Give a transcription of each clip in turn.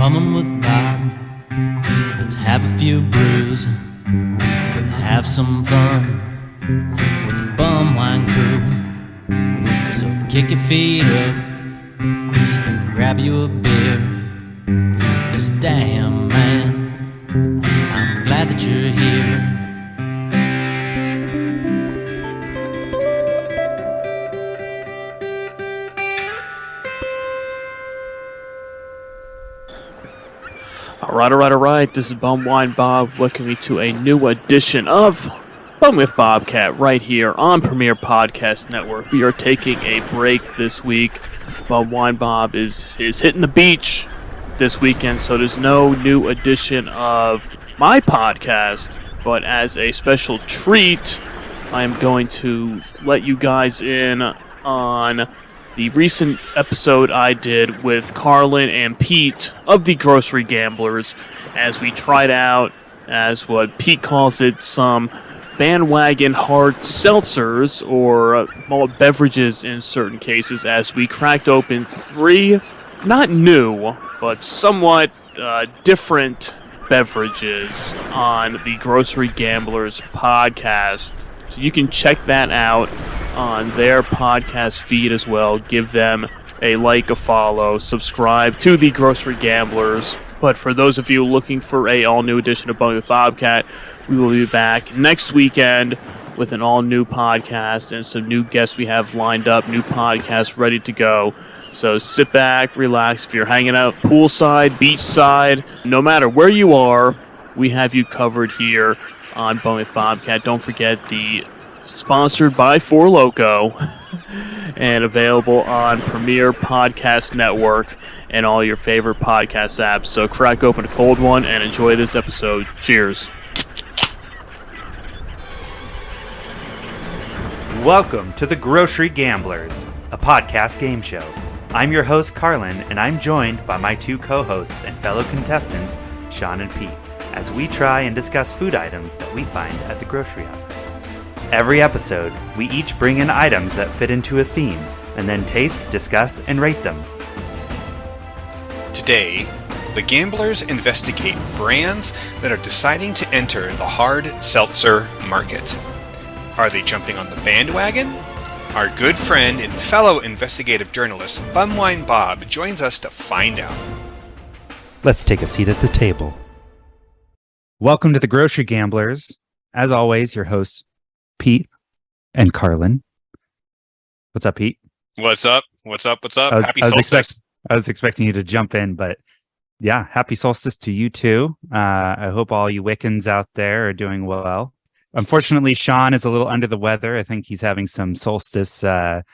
bumming with Bob. Let's have a few brews. We'll have some fun with the bum wine crew. So kick your feet up and grab you a beer. 'Cause damn, man, I'm glad that you're here. All right. This is Bum Wine Bob welcoming you to a new edition of Bum with Bobcat right here on Premier Podcast Network. We are taking a break this week. Bum Wine Bob is hitting the beach this weekend, so there's no new edition of my podcast. But as a special treat, I am going to let you guys in on the recent episode I did with Carlin and Pete of the Grocery Gamblers as we tried out, as what Pete calls it, some bandwagon hard seltzers or malt beverages in certain cases, as we cracked open three, not new, but somewhat different beverages on the Grocery Gamblers podcast. So you can check that out on their podcast feed as well. Give them a like, a follow, subscribe to the Grocery Gamblers. But for those of you looking for a all-new edition of Bum with Bobcat, we will be back next weekend with an all-new podcast and some new guests we have lined up, new podcasts ready to go. So sit back, relax. If you're hanging out poolside, beachside, no matter where you are, we have you covered here on Bum with Bobcat. Don't forget the sponsored by Four Loko and available on Premier Podcast Network and all your favorite podcast apps. So crack open a cold one and enjoy this episode. Cheers. Welcome to the Grocery Gamblers, a podcast game show. I'm your host, Carlin, and I'm joined by my two co-hosts and fellow contestants, Sean and Pete, as we try and discuss food items that we find at the grocery outlet. Every episode, we each bring in items that fit into a theme, and then taste, discuss, and rate them. Today, the Gamblers investigate brands that are deciding to enter the hard seltzer market. Are they jumping on the bandwagon? Our good friend and fellow investigative journalist, Bumwine Bob, joins us to find out. Let's take a seat at the table. Welcome to the Grocery Gamblers. As always, your hosts, Pete and Carlin. What's up, Pete? What's up? Happy solstice. I was expecting you to jump in, but yeah, happy solstice to you too. I hope all you Wiccans out there are doing well. Unfortunately, Sean is a little under the weather. I think he's having some solstice allergies.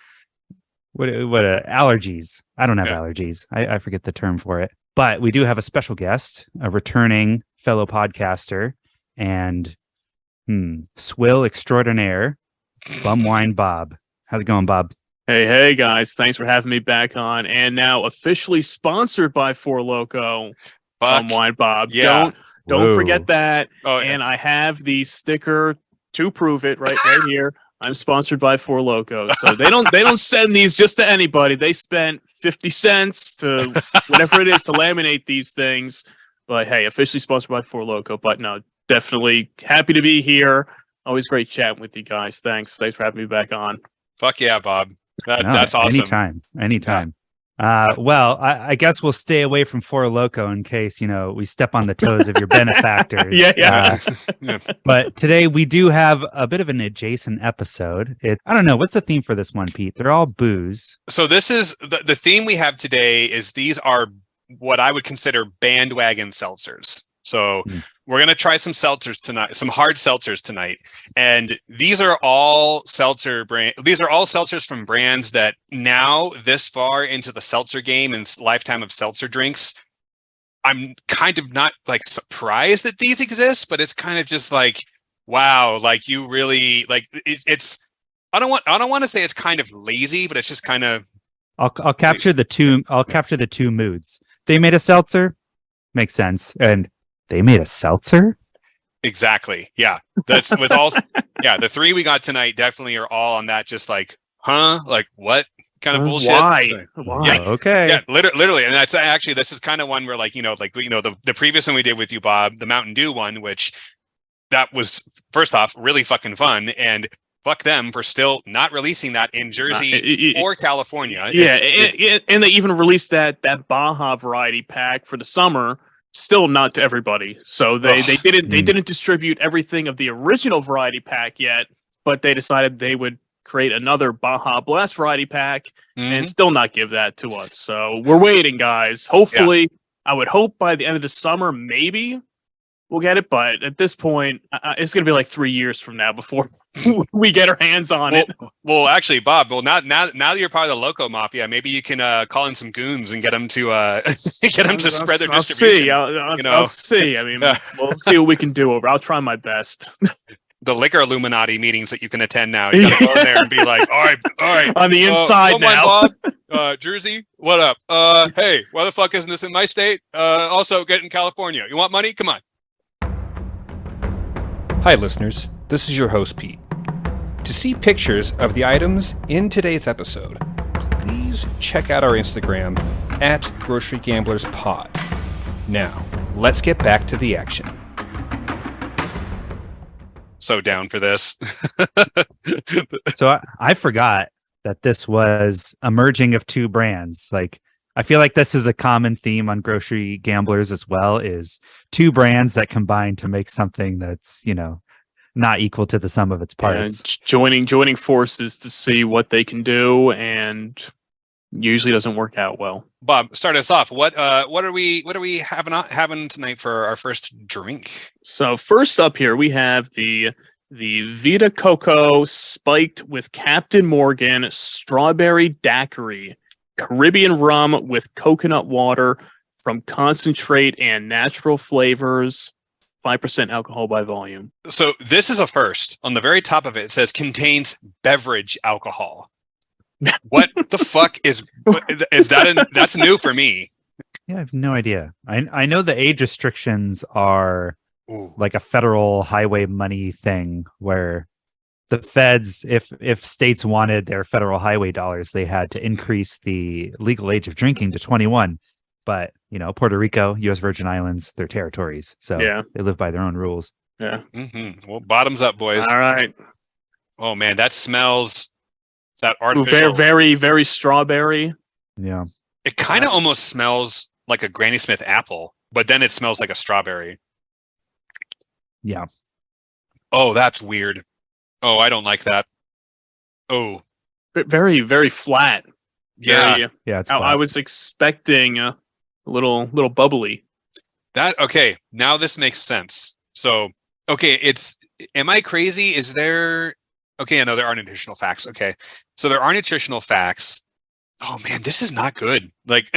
I don't have allergies. I forget the term for it. But we do have a special guest, a returning fellow podcaster and swill extraordinaire, Bumwine Bob. How's it going, Bob? Hey, guys. Thanks for having me back on. And now officially sponsored by Four Loko, Bumwine Bob. Yeah. Don't forget that. Oh, yeah. And I have the sticker to prove it right here. I'm sponsored by Four Loko. So they don't send these just to anybody. They spent 50 cents to whatever it is to laminate these things. But hey, officially sponsored by Four Loko. But no, definitely happy to be here. Always great chatting with you guys. Thanks for having me back on. Fuck yeah, Bob. That's awesome. Anytime. Well, I guess we'll stay away from Four Loko in case, we step on the toes of your benefactors. Yeah. But today we do have a bit of an adjacent episode. I don't know. What's the theme for this one, Pete? They're all booze. So this is the theme we have today is these are what I would consider bandwagon seltzers. So we're going to try some seltzers tonight, some hard seltzers tonight. And these are all seltzers from brands that now this far into the seltzer game and lifetime of seltzer drinks, I'm kind of not like surprised that these exist, but it's kind of just like, wow, like you really like it's, I don't want to say it's kind of lazy, but it's just kind of, I'll capture the two moods. They made a seltzer, makes sense. And they made a seltzer? Exactly. Yeah. That's with all. Yeah. The three we got tonight definitely are all on that. Just like, huh? Like what? kind of bullshit. Why? So- Why? Yeah. Okay. Yeah, literally, and that's actually this is kind of one where the previous one we did with you, Bob, the Mountain Dew one, which that was first off really fucking fun, and fuck them for still not releasing that in Jersey or California. And they even released that Baja variety pack for the summer, still not to everybody. So they didn't distribute everything of the original variety pack yet, but they decided they would create another Baja Blast variety pack and still not give that to us. So we're waiting, guys. Hopefully, I would hope by the end of the summer, maybe we'll get it. But at this point, it's going to be like 3 years from now before we get our hands on it. Well, actually, Bob. Well, now that you're part of the Loco Mafia, maybe you can call in some goons and get them to spread their distribution. I'll see. I mean, we'll see what we can do. I'll try my best. The liquor Illuminati meetings that you can attend now. You gotta go in there and be like, all right. On the inside now. Bob, Jersey, what up? Hey, why the fuck isn't this in my state? Also, get in California. You want money? Come on. Hi, listeners. This is your host, Pete. To see pictures of the items in today's episode, please check out our Instagram at Grocery Gamblers Pod. Now, let's get back to the action. So down for this. So I forgot that this was a merging of two brands. Like, I feel like this is a common theme on Grocery Gamblers as well, is two brands that combine to make something that's, not equal to the sum of its parts. Joining forces to see what they can do, and usually doesn't work out well. Bob, start us off. What are we having tonight for our first drink? So first up here we have the Vita Coco spiked with Captain Morgan strawberry daiquiri, Caribbean rum with coconut water from concentrate and natural flavors, 5% alcohol by volume. So this is a first. On the very top of it, it says contains beverage alcohol. What the fuck is that? That's new for me. Yeah, I have no idea. I know the age restrictions are like a federal highway money thing where the feds, if states wanted their federal highway dollars, they had to increase the legal age of drinking to 21. But, Puerto Rico, U.S. Virgin Islands, they're territories. So they live by their own rules. Yeah. Mm-hmm. Well, bottoms up, boys. All right. Oh, man, that smells... It's that artificial... Very, very strawberry. Yeah. It kind of almost smells like a Granny Smith apple, but then it smells like a strawberry. Yeah. Oh, that's weird. Oh, I don't like that. Oh. Very, very flat. Yeah. It's I was expecting a little bubbly. Okay, now this makes sense. So, okay, am I crazy? Is there... Okay, I know there are nutritional facts. Okay, so there are nutritional facts. Oh man, this is not good. Like,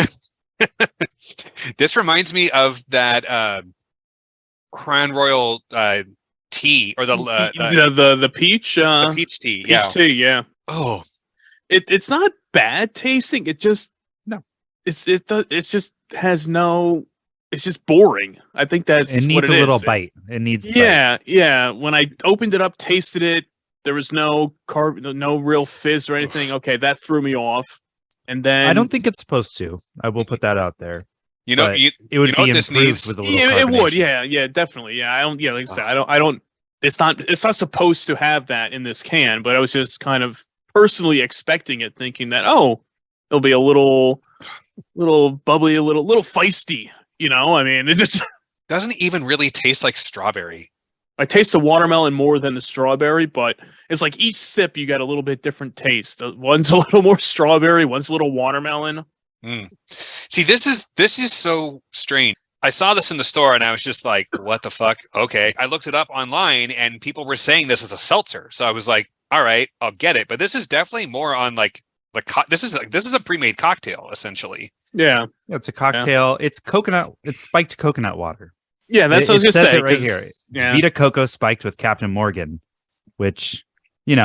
this reminds me of that Crown Royal tea, or the peach, the peach tea. Peach tea, yeah. Oh, it's not bad tasting. It just it's just boring. I think that's it needs what it a little is. bite. It needs yeah. When I opened it up, tasted it, there was no no real fizz or anything. Okay, that threw me off. And then I don't think it's supposed to. I will put that out there. It would be this improved needs with a little it would. carbonation. Yeah, definitely. Yeah, I don't. Yeah, like I said, I don't. It's not supposed to have that in this can. But I was just kind of personally expecting it, thinking that it'll be a little bubbly, a little feisty. I mean, it just doesn't even really taste like strawberry. I taste the watermelon more than the strawberry, but it's like each sip you get a little bit different taste. One's a little more strawberry, one's a little watermelon. See, this is so strange. I saw this in the store and I was just like, what the fuck? Okay. I looked it up online and people were saying this is a seltzer. So I was like, all right, I'll get it. But this is definitely more on like this is a pre-made cocktail essentially. Yeah. It's a cocktail. Yeah. It's coconut. It's spiked coconut water. Yeah, that's what I was going to say. It right here. It's Vita Coco spiked with Captain Morgan, which, is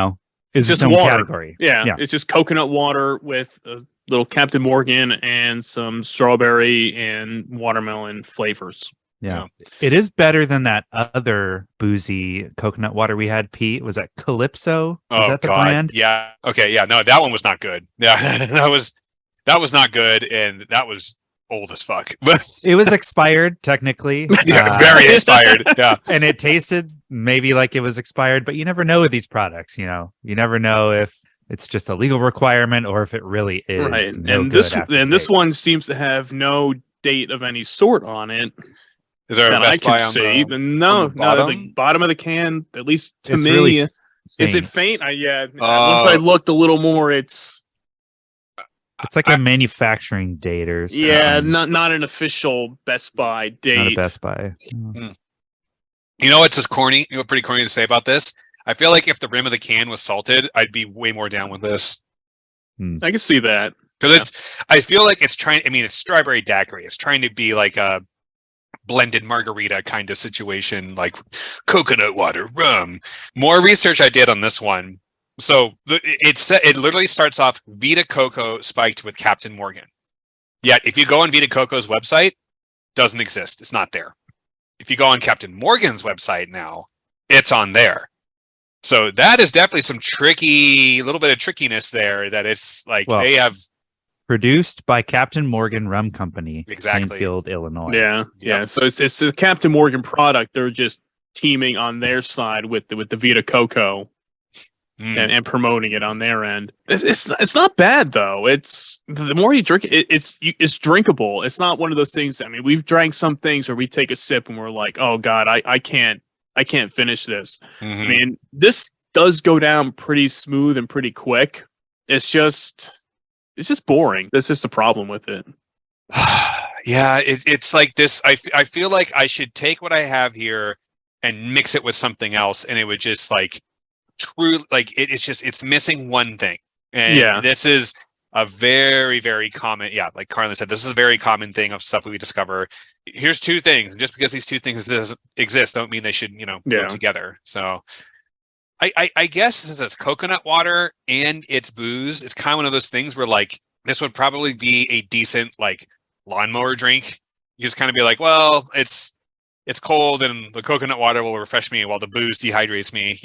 just its own water. category. Yeah, it's just coconut water with a little Captain Morgan and some strawberry and watermelon flavors. Yeah. It is better than that other boozy coconut water we had, Pete. Was that Calypso? Was that the brand? Yeah. Okay. Yeah. No, that one was not good. Yeah, that was not good, and that was old as fuck. But It was expired, technically. yeah, very expired. Yeah. And it tasted maybe like it was expired, but you never know with these products, you know. You never know if it's just a legal requirement or if it really is. Right. No And good this after and this date. one seems to have no date of any sort on it Is there a that I Best Buy can on see. the No, on the bottom? the bottom of the can, at least to It's me, really is it faint. faint? Once I looked a little more, it's It's like a manufacturing date or something. yeah, not an official Best Buy date. Not a Best Buy. You know what's just corny? You know, pretty corny to say about this. I feel like if the rim of the can was salted, I'd be way more down with this. I can see that. Because I feel like it's trying. I mean, it's strawberry daiquiri. It's trying to be like a blended margarita kind of situation, like coconut water, rum. More research I did on this one. So it literally starts off Vita Coco spiked with Captain Morgan. Yet if you go on Vita Coco's website, doesn't exist. It's not there. If you go on Captain Morgan's website now, it's on there. So that is definitely some a little bit of trickiness there. That it's like they have. Produced by Captain Morgan Rum Company, Exactly. Plainfield, Illinois. Yeah. So it's a Captain Morgan product. They're just teaming on their side with the Vita Coco and promoting it on their end. It's not bad though. It's the more you drink it, it's drinkable. It's not one of those things. I mean, we've drank some things where we take a sip and we're like, oh God, I can't finish this. I mean, this does go down pretty smooth and pretty quick. It's just boring. That's just the problem with it. Yeah, it's like this. I feel like I should take what I have here and mix it with something else, and it would just like it's missing one thing. And this is a very, very common. Yeah, like Carlin said, this is a very common thing of stuff we discover. Here's two things. Just because these two things exist, don't mean they should go together. So. I guess since it's coconut water and it's booze, it's kind of one of those things where like this would probably be a decent like lawnmower drink. You just kind of be like, well, it's cold and the coconut water will refresh me while the booze dehydrates me,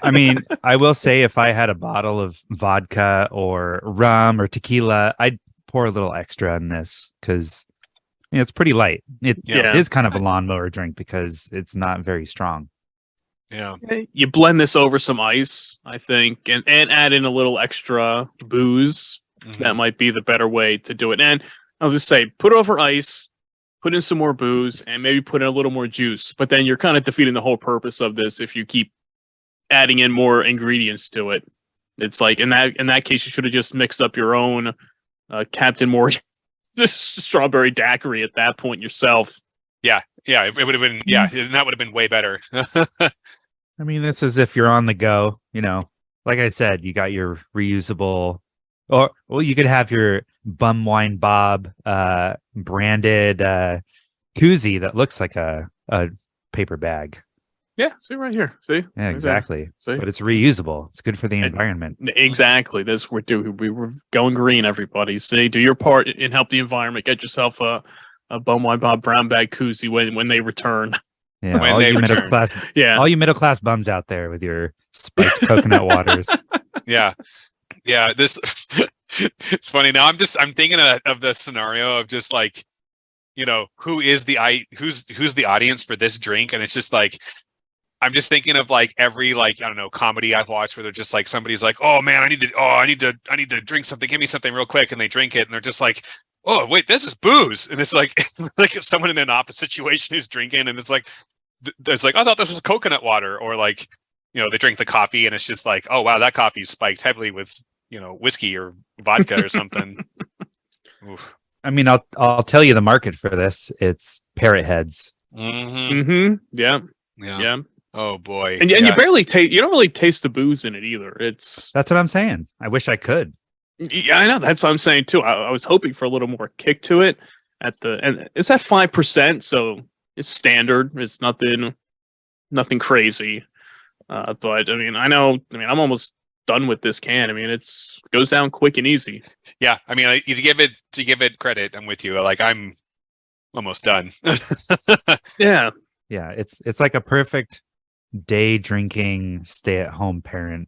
I mean, I will say if I had a bottle of vodka or rum or tequila, I'd pour a little extra in this because it's pretty light. It is kind of a lawnmower drink because it's not very strong. Yeah. You blend this over some ice, I think, and add in a little extra booze. That might be the better way to do it. And I'll just say, put it over ice, put in some more booze, and maybe put in a little more juice. But then you're kind of defeating the whole purpose of this if you keep adding in more ingredients to it. It's like in that case, you should have just mixed up your own Captain Morgan strawberry daiquiri at that point yourself. Yeah, it would have been. Yeah, that would have been way better. I mean, this is if you're on the go, like I said, you got your reusable, or you could have your Bum Wine Bob branded koozie that looks like a paper bag. Yeah, see right here. See? Yeah, exactly. See? But it's reusable. It's good for the environment. Exactly. That's what we were going green, everybody. See, do your part and help the environment. Get yourself a Bum Wine Bob brown bag koozie when they return. Yeah, when all they you return. all you middle class bums out there with your spiked coconut waters. Yeah. This it's funny now. I'm thinking of the scenario of just like, who's the audience for this drink, and it's just like I'm just thinking of like every like I don't know comedy I've watched where they're just like somebody's like, oh man, I need to drink something, give me something real quick, and they drink it, and they're just like, oh wait, this is booze, and it's like like if someone in an office situation who's drinking, and it's like I thought this was coconut water, or like they drink the coffee, and it's just like, oh wow, that coffee's spiked heavily with whiskey or vodka or something. Oof. I mean, I'll tell you the market for this. It's parrot heads. Yeah. Oh boy. And you barely taste. You don't really taste the booze in it either. That's what I'm saying. I wish I could. Yeah, I know. That's what I'm saying too. I was hoping for a little more kick to it and it's at 5%, so it's standard. It's nothing crazy. But I mean, I'm almost done with this can. I mean, it's goes down quick and easy. Yeah, I mean, to give it credit, I'm with you. Like I'm Almost done. Yeah. Yeah, it's like a perfect day drinking, stay at home parent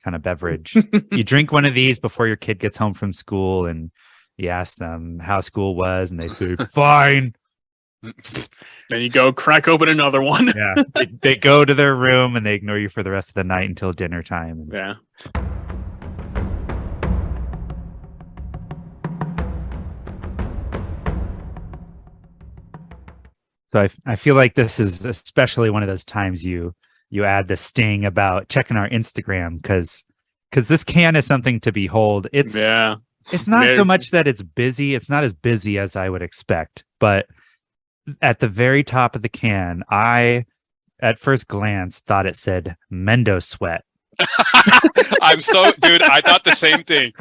kind of beverage. You drink one of these before your kid gets home from school, and you ask them how school was, and they say fine. Then you go crack open another one. Yeah, they go to their room and they ignore you for the rest of the night until dinner time. Yeah. So I feel like this is especially one of those times you add the sting about checking our Instagram because this can is something to behold. It's not so much that it's busy. It's not as busy as I would expect, but at the very top of the can, I at first glance thought it said Mendo Sweat. Dude, I thought the same thing.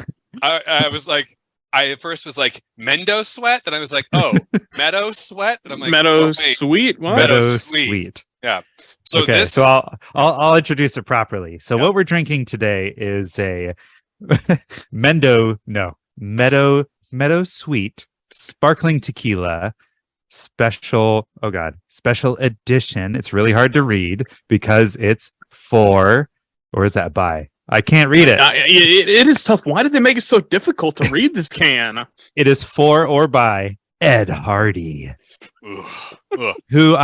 I was like, I at first was like Mendo Sweat, then I was like, oh, Meadow Sweat, and I'm like, Meadow oh, Sweet. What? Meadow Sweet. Sweet. Yeah. So okay, this. so I'll introduce it properly. So what we're drinking today is a Meadow Sweet sparkling tequila special edition. It's really hard to read because it's for, or is that by? I can't read it. It is tough. Why did they make it so difficult to read this can? It is for or by Ed Hardy, Ugh. who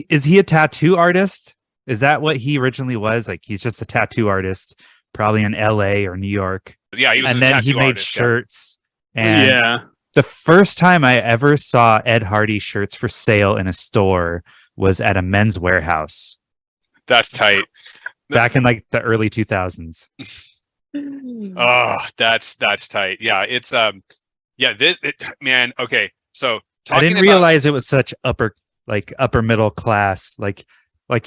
is he a tattoo artist? Is that what he originally was? Like he's just a tattoo artist, probably in LA or New York. Yeah, he was and a then tattoo he made artist, shirts. And Yeah. the first time I ever saw Ed Hardy shirts for sale in a store was at a Men's Warehouse. That's tight. Back in like the early 2000s. Oh, that's tight. Yeah, it's man. Okay, so I didn't realize it was such upper middle class, like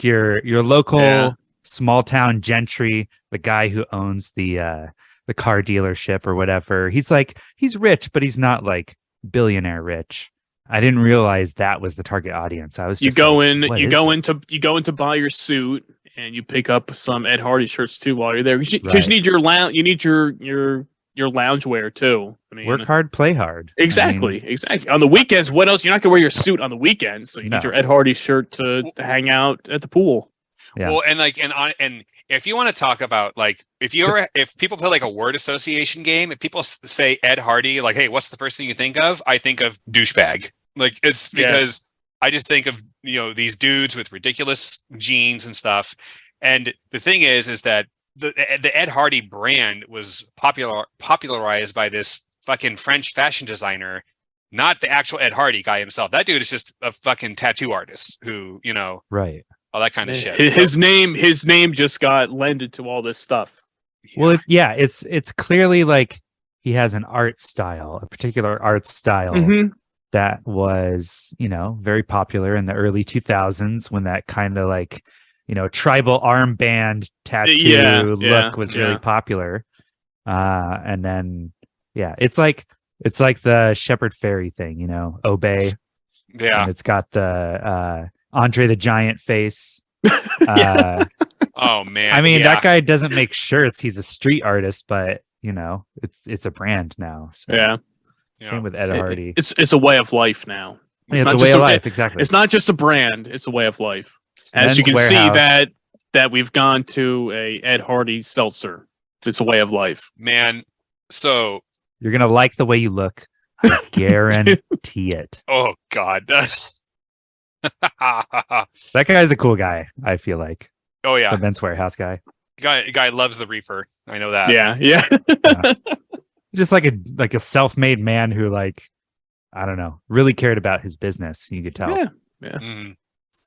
your local small town gentry, the guy who owns the car dealership or whatever. He's rich, but he's not like billionaire rich. I didn't realize that was the target audience. I was just you go in to buy your suit, and you pick up some Ed Hardy shirts too while you're there because you need your lounge. You need your lounge wear too. I mean, work hard, play hard. Exactly. On the weekends, what else? You're not gonna wear your suit on the weekends, so you need your Ed Hardy shirt to hang out at the pool. Yeah. Well, and if you want to talk about like if people play like a word association game, if people say Ed Hardy, like, hey, what's the first thing you think of? I think of douchebag. Like it's because I just think of these dudes with ridiculous jeans and stuff. And the thing is that the Ed Hardy brand was popularized by this fucking French fashion designer, not the actual Ed Hardy guy himself. That dude is just a fucking tattoo artist who right. all that kind of shit. His name just got lended to all this stuff. Well, it's clearly like he has an art style, a particular art style that was, very popular in the early 2000s when that kind of like, tribal armband tattoo look was really popular. And then, it's like the Shepard Fairey thing, Obey. Yeah. And it's got the Andre the Giant face. Oh man! I mean, that guy doesn't make shirts. He's a street artist, but it's a brand now. So. Yeah. Same with Ed Hardy. It's a way of life now. It's a way of life. Exactly. It's not just a brand. It's a way of life. As you can see that we've gone to a Ed Hardy seltzer. It's a way of life, man. So you're gonna like the way you look. I guarantee it. Oh God. That guy's a cool guy, I feel like. Oh yeah. The Men's Warehouse guy. Guy loves the reefer. I know that. Yeah. Just like a self-made man who I don't know, really cared about his business. You could tell. Yeah. Mm.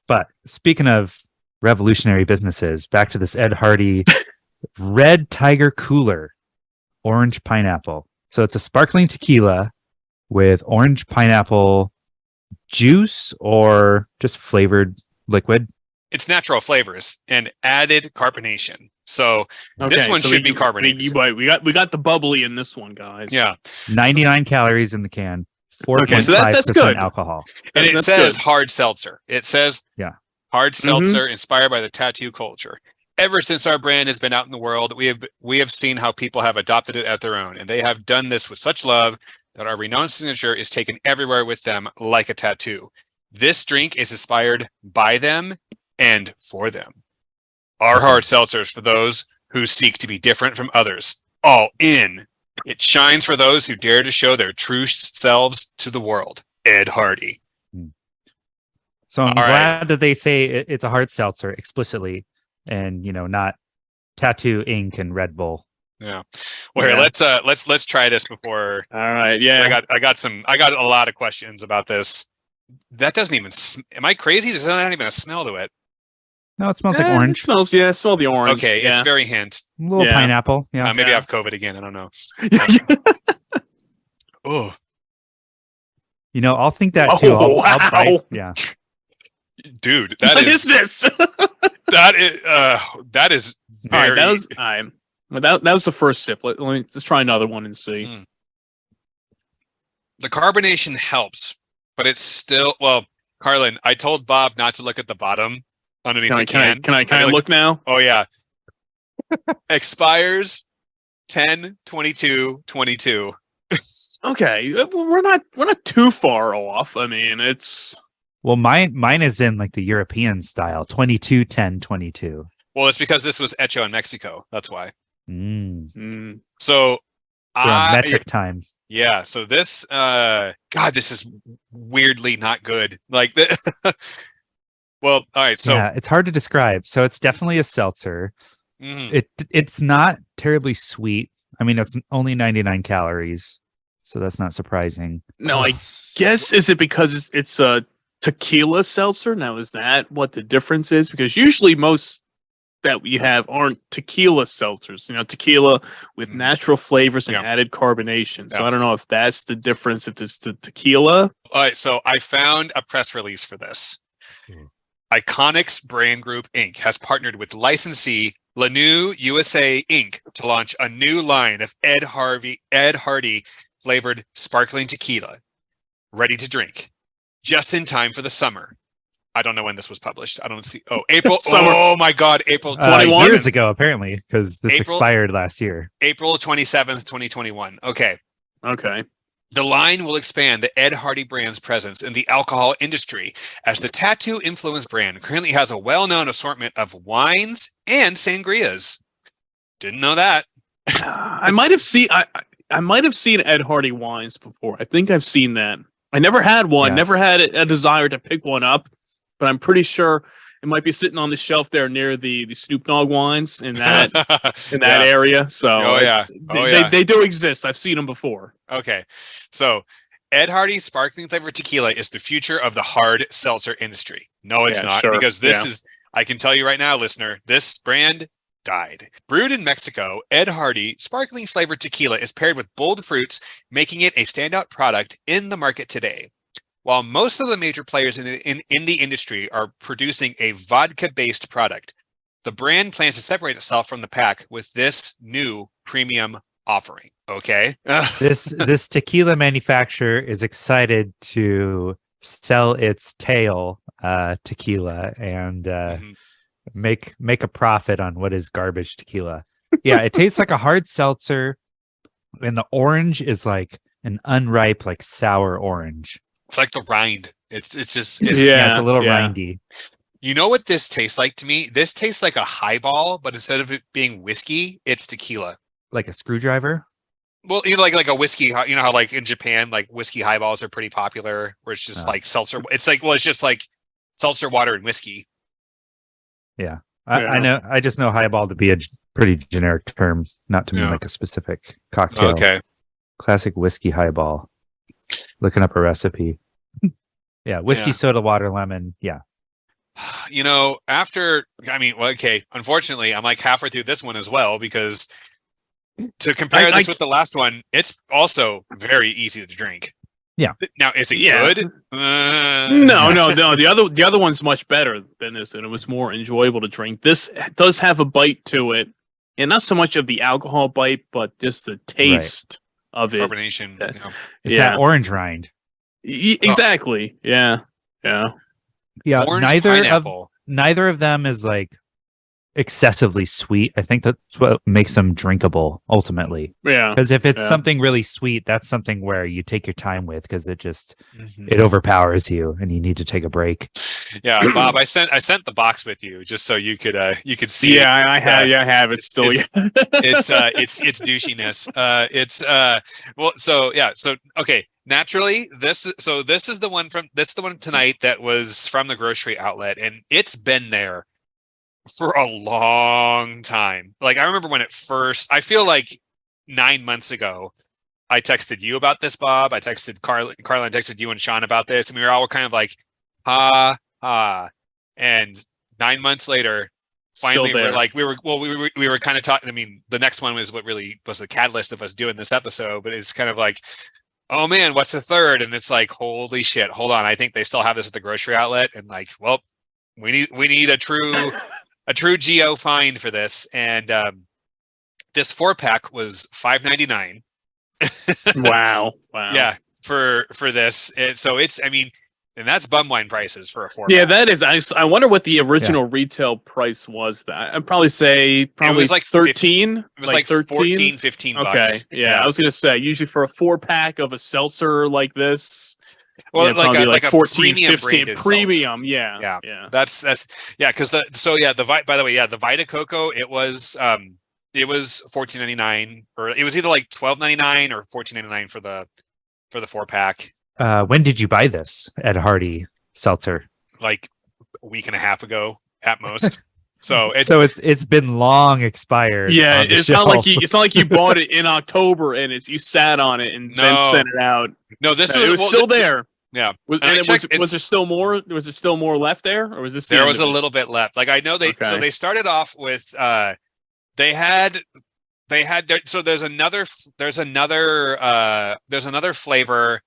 But speaking of revolutionary businesses, back to this Ed Hardy Red Tiger Cooler, orange pineapple. So it's a sparkling tequila with orange pineapple juice or just flavored liquid. It's natural flavors and added carbonation. So this one should be carbonated. We got the bubbly in this one, guys. Yeah, 99 calories in the can, 4.5% alcohol, and it says hard seltzer. It says hard seltzer inspired by the tattoo culture. Ever since our brand has been out in the world, we have seen how people have adopted it as their own, and they have done this with such love that our renowned signature is taken everywhere with them like a tattoo. This drink is inspired by them and for them. Our hard seltzers for those who seek to be different from others. All in. It shines for those who dare to show their true selves to the world. Ed Hardy. So I'm All glad that they say it's a hard seltzer explicitly, and not tattoo ink and Red Bull. Yeah. Well, here, let's try this before. All right. Yeah. I got a lot of questions about this. That doesn't even. Am I crazy? There's not even a smell to it. No, it smells like orange. Smell the orange. Okay, it's very hint. A little pineapple. Yeah. Maybe I have COVID again. I don't know. Oh, I'll think that too. Oh, I'll bite. wow. Yeah. dude, What is this? that is very. All right, that was the first sip. Let's try another one and see. The carbonation helps, but it's still Carlin, I told Bob not to look at the bottom underneath the can. Can I look now? Oh yeah. Expires 10/22/22. Okay, we're not too far off. I mean, it's mine is in like the European style, 22/10/22. Well, it's because this was hecho in Mexico. That's why. So metric time. Yeah. So this, God, this is weirdly not good. Like, well, all right. So yeah, it's hard to describe. So it's definitely a seltzer. It's not terribly sweet. I mean, it's only 99 calories, so that's not surprising. No, I guess is it because it's a tequila seltzer? Now, is that what the difference is? Because usually most that we have aren't tequila seltzers. Tequila with natural flavors and added carbonation. So I don't know if that's the difference. If it's the tequila. All right. So I found a press release for this. Iconics Brand Group Inc. has partnered with licensee Lanu USA Inc. to launch a new line of Ed Hardy flavored sparkling tequila, ready to drink, just in time for the summer. I don't know when this was published. I don't see. Oh, April. Oh my God, April 21 years ago, apparently, because this expired last year. April 27th, 2021. Okay. Okay. The line will expand the Ed Hardy brand's presence in the alcohol industry, as the tattoo influence brand currently has a well-known assortment of wines and sangrias. Didn't know that. I might have seen Ed Hardy wines before. I think I've seen that. I never had one. Yeah. Never had a desire to pick one up, but I'm pretty sure it might be sitting on the shelf there near the Snoop Dogg wines in that area. So they do exist. I've seen them before. Okay, so Ed Hardy sparkling flavored tequila is the future of the hard seltzer industry. No, it's not, because this is. I can tell you right now, listener, this brand died. Brewed in Mexico, Ed Hardy sparkling flavored tequila is paired with bold fruits, making it a standout product in the market today. While most of the major players in the industry are producing a vodka-based product, the brand plans to separate itself from the pack with this new premium offering. Okay. This tequila manufacturer is excited to sell its tail tequila and make a profit on what is garbage tequila. Yeah, it tastes like a hard seltzer, and the orange is like an unripe, like sour orange. It's like the rind. It's it's a little rindy. You know what this tastes like to me? This tastes like a highball, but instead of it being whiskey, it's tequila. Like a screwdriver? Well, like a whiskey. You know how like in Japan, like whiskey highballs are pretty popular, where it's just like seltzer. It's like it's just like seltzer water and whiskey. Yeah, I know. I just know highball to be a pretty generic term, not to mean like a specific cocktail. Okay. Classic whiskey highball. Looking up a recipe. Yeah, whiskey, soda, water, lemon. Yeah. Unfortunately, I'm like halfway through this one as well, because to compare this with the last one, it's also very easy to drink. Yeah. Now, is it good? No. The other one's much better than this, and it was more enjoyable to drink. This does have a bite to it, and not so much of the alcohol bite, but just the taste of it. Carbonation. It's that orange rind. Exactly. Yeah. Yeah. Orange pineapple. Neither of them is like excessively sweet. I think that's what makes them drinkable ultimately. Yeah. Because if it's something really sweet, that's something where you take your time with because it just it overpowers you and you need to take a break. Yeah, Bob, I sent the box with you just so you could see. Yeah, it. I have it still. It's douchiness. So okay. Naturally, this is the one tonight that was from the grocery outlet, and it's been there for a long time. Like I remember when it first. I feel like 9 months ago, I texted you about this, Bob. I texted Carlin, texted you and Sean about this, and we were all kind of like, ha. And 9 months later, finally we were kind of talking. I mean, the next one was what really was the catalyst of us doing this episode, but it's kind of like, oh man, what's the third? And it's like, holy shit, hold on. I think they still have this at the grocery outlet. And like, well, we need a true geo find for this. And this 4-pack was $5.99. Wow. Yeah, for this. And that's bum wine prices for a 4-pack. Yeah, that is. I wonder what the original retail price was. That I'd probably say it was like 13. It was like 13, 15 bucks. Okay, yeah, I was gonna say usually for a 4-pack of a seltzer like this. Well, like a 14, premium 15 premium. Seltzer. Yeah. That's because the Vita Coco it was $14.99 or it was either like $12.99 or $14.99 for the 4-pack. When did you buy this Ed Hardy seltzer? Like a week and a half ago at most. So it's been long expired. Yeah, it's not like you bought it in October and you sat on it and then sent it out. No, it was still there. Yeah. Was there still more? Was there still more left there, or was this? There was a little bit left. Like I know so they started off with they had so there's another flavor.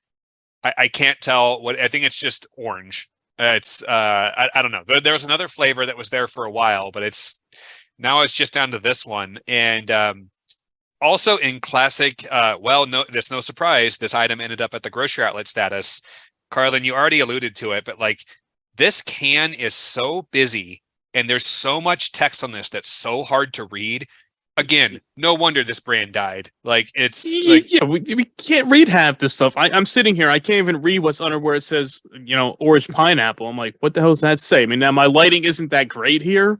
I can't tell what. I think it's just orange. It's I don't know. There was another flavor that was there for a while, but it's just down to this one. And also in classic, there's no surprise. This item ended up at the grocery outlet status. Carlin, you already alluded to it, but like this can is so busy, and there's so much text on this that's so hard to read. Again, no wonder this brand died. Like it's we can't read half this stuff. I'm sitting here, I can't even read what's under where it says, orange pineapple. I'm like, what the hell does that say? I mean, now my lighting isn't that great here,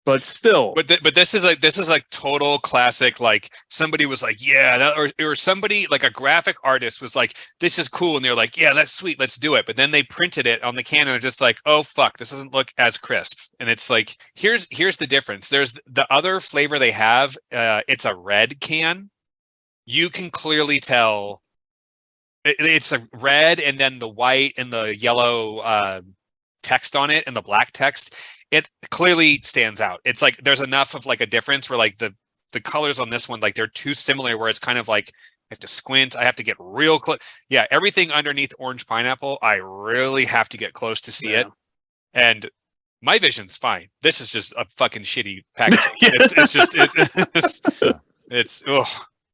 but still. But this is like total classic. Like somebody was like, yeah, or somebody like a graphic artist was like, this is cool, and they're like, yeah, that's sweet, let's do it. But then they printed it on the can, and they're just like, oh fuck, this doesn't look as crisp. And it's like, here's the difference. There's the other flavor they have. It's a red can. You can clearly tell it's a red, and then the white and the yellow text on it and the black text. It clearly stands out. It's like there's enough of like a difference where like the colors on this one, like they're too similar where it's kind of like I have to squint. I have to get real close. Yeah, everything underneath orange pineapple, I really have to get close to see it. And my vision's fine. This is just a fucking shitty packaging. It's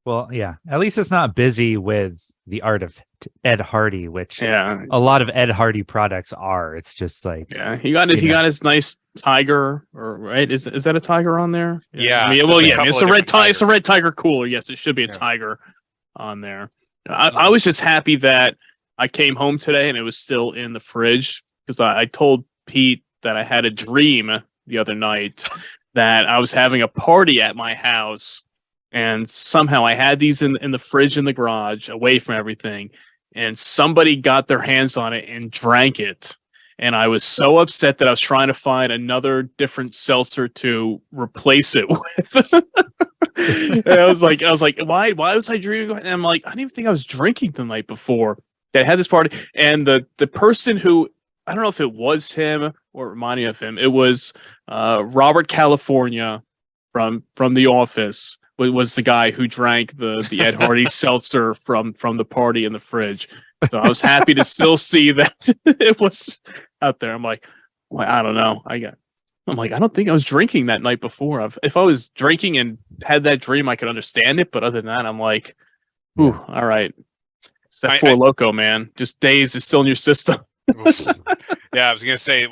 Well, yeah. At least it's not busy with the art of Ed Hardy, which a lot of Ed Hardy products are. It's just like he got his nice tiger, or right? Is that a tiger on there? Yeah. It's a red tiger. It's a red tiger cooler. Yes, it should be a tiger on there. I was just happy that I came home today and it was still in the fridge because I told Pete that I had a dream the other night that I was having a party at my house. And somehow I had these in the fridge in the garage, away from everything, and somebody got their hands on it and drank it. And I was so upset that I was trying to find another different seltzer to replace it with. And I was like, why was I drinking? And I'm like, I didn't even think I was drinking the night before that I had this party. And the person who, I don't know if it was him or reminding of him, it was Robert California from The Office. Was the guy who drank the Ed Hardy seltzer from the party in the fridge. So I was happy to still see that it was out there. I'm like, well, I don't know. I don't think I was drinking that night before. If I was drinking and had that dream, I could understand it. But other than that, I'm like, ooh, all right. It's that Four Loko, man. Just days is still in your system. Yeah, I was gonna say,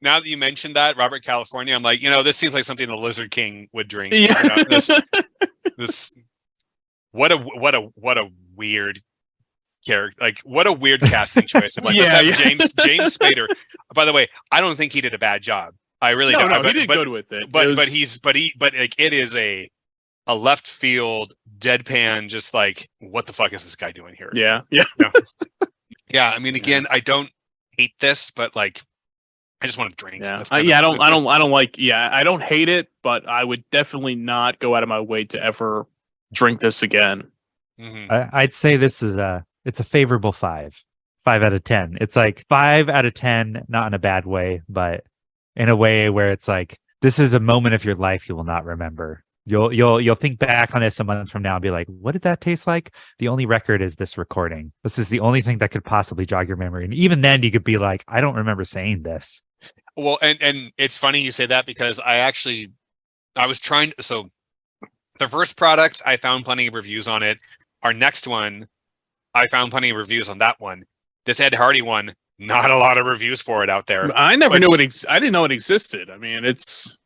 now that you mentioned that, Robert California, I'm like, this seems like something the Lizard King would drink. Yeah. This what a weird character, like what a weird casting choice. Like, let's have James Spader. By the way, I don't think he did a bad job. I really don't. No, he did good with it. But like it is a left field deadpan, just like, what the fuck is this guy doing here? Yeah. Yeah. I mean, again, I don't hate this, but like, I just want to drink. Yeah. I don't like. Yeah, I don't hate it, but I would definitely not go out of my way to ever drink this again. Mm-hmm. I'd say this is it's a favorable 5 out of 10. It's like 5 out of 10, not in a bad way, but in a way where it's like, this is a moment of your life you will not remember. You'll think back on this a month from now and be like, what did that taste like? The only record is this recording. This is the only thing that could possibly jog your memory. And even then you could be like, I don't remember saying this. Well, and it's funny you say that, because I was trying. So the first product, I found plenty of reviews on it. Our next one, I found plenty of reviews on that one. This Ed Hardy one, not a lot of reviews for it out there. I never knew it. I didn't know it existed. I mean, it's.